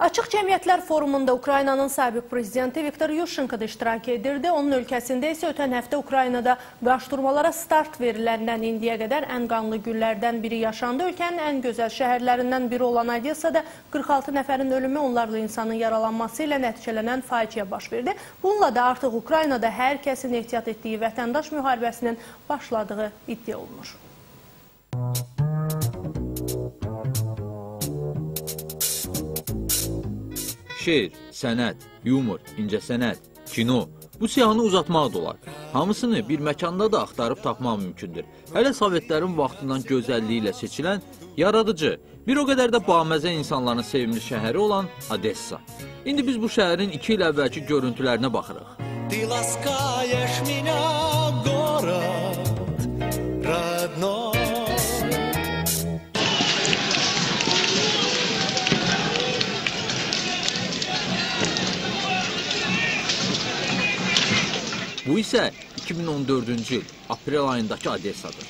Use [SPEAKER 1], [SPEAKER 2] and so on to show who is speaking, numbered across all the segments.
[SPEAKER 1] Açıq Cəmiyyətlər Forumunda Ukraynanın sabiq prezidenti Viktor Yushchenko da iştirak edirdi. Onun ölkəsində isə ötən həftə Ukraynada qarşıdurmalara start veriləndən indiyə qədər ən qanlı günlərdən biri yaşandı. Ölkənin ən gözəl şəhərlərindən biri olan Odessada 46 nəfərin ölümü, onlarla insanın yaralanması ilə nəticələnən faciə baş verdi. Bununla da artıq Ukraynada hər kəsin ehtiyat etdiyi vətəndaş müharibəsinin başladığı iddia olunur.
[SPEAKER 2] Şeir, sənət, yumor, incəsənət, kino, bu siyahını uzatmaq da olar. Hamısını bir məkanda da axtarıb tapmaq mümkündür. Hələ Sovetlərin vaxtından gözəlliyi ilə seçilən, yaradıcı, bir o qədər də baməzə insanların sevimli şəhəri olan Odessa. İndi biz bu şəhərin 2 il əvvəlki görüntülərinə baxırıq. Bu isə 2014-cü il aprel ayındakı Odessadır.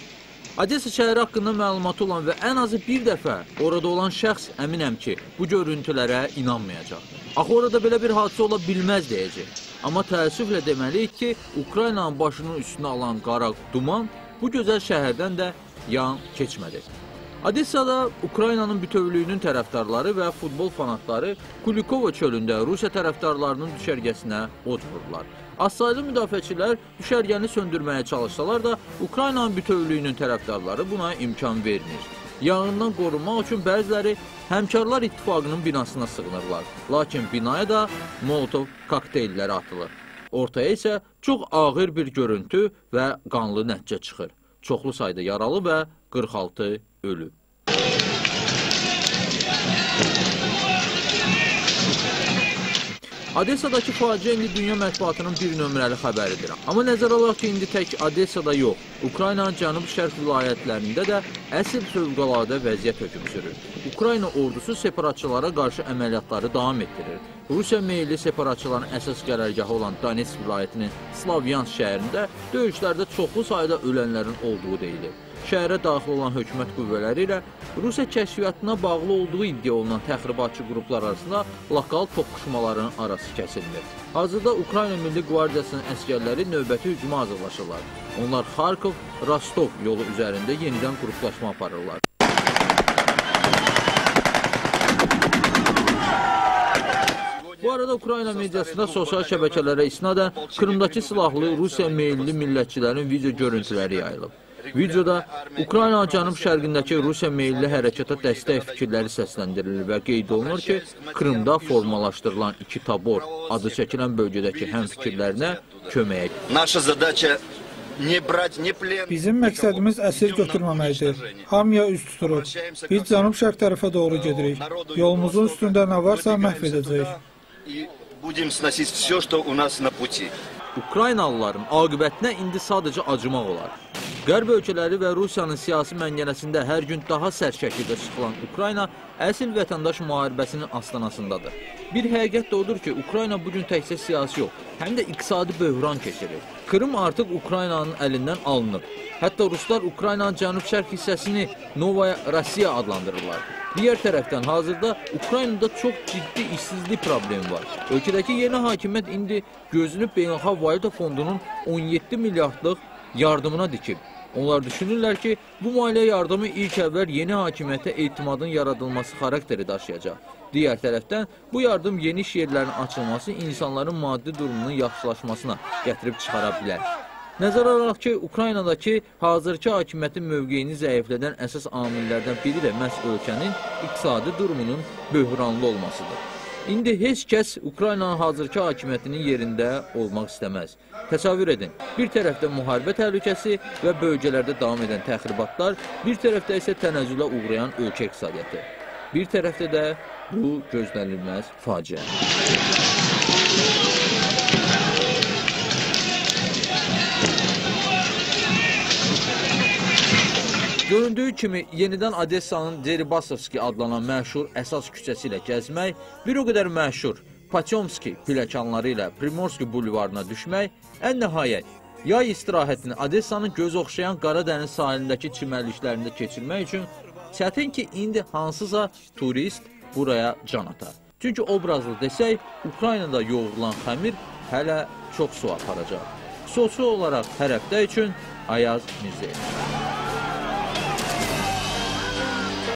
[SPEAKER 2] Odessa şəhəri haqqında məlumatı olan və ən azı bir dəfə orada olan şəxs əminəm ki, bu görüntülərə inanmayacaq. Axı orada belə bir hadisə ola bilməz deyəcək. Amma təəssüflə deməliyik ki, Ukraynanın başının üstünə alan qara duman bu gözəl şəhərdən də yan keçmədi. Odessada Ukraynanın bütövlüyünün tərəfdarları və futbol fanatları Kulikova çölündə Rusiya tərəfdarlarının düşərgəsinə od vurdular. Azsaylı müdafiəçilər düşərgəni söndürməyə çalışsalar da Ukraynanın bütövlüyünün tərəfdarları buna imkan vermir. Yanğından qorunmaq üçün bəziləri Həmkarlar İttifaqının binasına sığınırlar. Lakin binaya da Molotov kokteylləri atılır. Ortaya isə çox ağır bir görüntü və qanlı nəticə çıxır. Çoxlu sayda yaralı və 46 ölü. Odessadakı faciə indi dünya mətbuatının bir nömrəli xəbəridir. Amma nəzərə alaq ki, indi tək Odessada yox, Ukraynanın cənub-şərq vilayətlərində də əsl fövqəladə vəziyyət hökm sürür. Ukrayna ordusu separatçılara qarşı əməliyyatları davam etdirir. Rusiya meyilli separatçıların əsas qərargahı olan Donetsk vilayətinin Slavyansk şəhərində döyüşlərdə çoxlu sayda ölənlərin olduğu deyilir. Şəhərə daxil olan hökumət qüvvələri ilə Rusiya kəşfiyyatına bağlı olduğu iddia olunan təxribatçı qruplar arasında lokal toqquşmaların arası kəsilir. Hazırda Ukrayna Milli Qvardiyasının əsgərləri növbəti hücuma hazırlaşırlar. Onlar Xarkov, Rostov yolu üzərində yenidən qruplaşma aparırlar. Bu arada Ukrayna mediasında sosial şəbəkələrə isnadən Krımdakı silahlı Rusiya meyilli millətçilərin video görüntüləri yayılıb. Videoda Ukrayna cənub-şərqindəki Rusiya meyilli hərəkata dəstək fikirləri səsləndirilir və qeyd olunur ki, Krımda formalaşdırılan 2 tabor adı çəkilən bölgədəki həmfikirlərinə kömək edir.
[SPEAKER 3] Bizim məqsədimiz əsir götürməməkdir. Hamıya üst tuturuq. Biz cənub-şərq tərəfə doğru gedirik. Yolumuzun üstündə nə varsa məhv edəcəyik.
[SPEAKER 2] Ukraynalıların aqibətinə indi sadəcə acımaq olar. Qərb ölkələri və Rusiyanın siyasi məngənəsində hər gün daha sərt şəkildə sıxılan Ukrayna əsl vətəndaş müharibəsinin astanasındadır. Bir həqiqət də odur ki, Ukrayna bugün təkcə siyasi yox, həm də iqtisadi böhran keçirir. Krım artıq Ukraynanın əlindən alınıb. Hətta Ruslar Ukraynanın cənub-şərq hissəsini Novaya Rossiya adlandırırlar. Digər tərəfdən hazırda Ukraynada çox ciddi işsizlik problemi var. Ölkədəki yeni hakimiyyət indi gözünü Beynəlxalq Valyuta Fondunun 17 milyardlıq yardımına dikib. Onlar düşünürlər ki, bu maliyyə yardımı ilk əvvəl yeni hakimiyyətə etimadın yaradılması xarakteri daşıyacaq. Digər tərəfdən, bu yardım yeni iş yerlərinin açılması insanların maddi durumunun yaxşılaşmasına gətirib çıxara bilər. Nəzərə alaq ki, Ukraynadakı hazırki hakimiyyətin mövqeyini zəiflədən əsas amillərdən biri də məhz ölkənin iqtisadi durumunun böhranlı olmasıdır. İndi heç kəs Ukraynanın hazırki hakimiyyətinin yerində olmaq istəməz. Təsəvvür edin, bir tərəfdə müharibə təhlükəsi və bölgələrdə davam edən təxribatlar, bir tərəfdə isə tənəzzülə uğrayan ölkə iqtisadiyyatı. Bir tərəfdə də bu gözlənilməz faciə. Göründüyü kimi, yenidən Odessanın Deribasovski adlanan məşhur əsas küçəsi ilə gəzmək, bir o qədər məşhur Potyomski pilləkənləri ilə Primorski bulvarına düşmək, ən nəhayət, yay istirahətini Odessanın göz oxşayan Qaradəniz sahilindəki çimərliklərində keçirmək üçün çətin ki, indi hansısa turist buraya can atar. Çünki obrazlı desək, Ukraynada yoğurulan xəmir hələ çox su aparacaq. Xüsusi olaraq hər həftə üçün Ayaz Mirzəyev.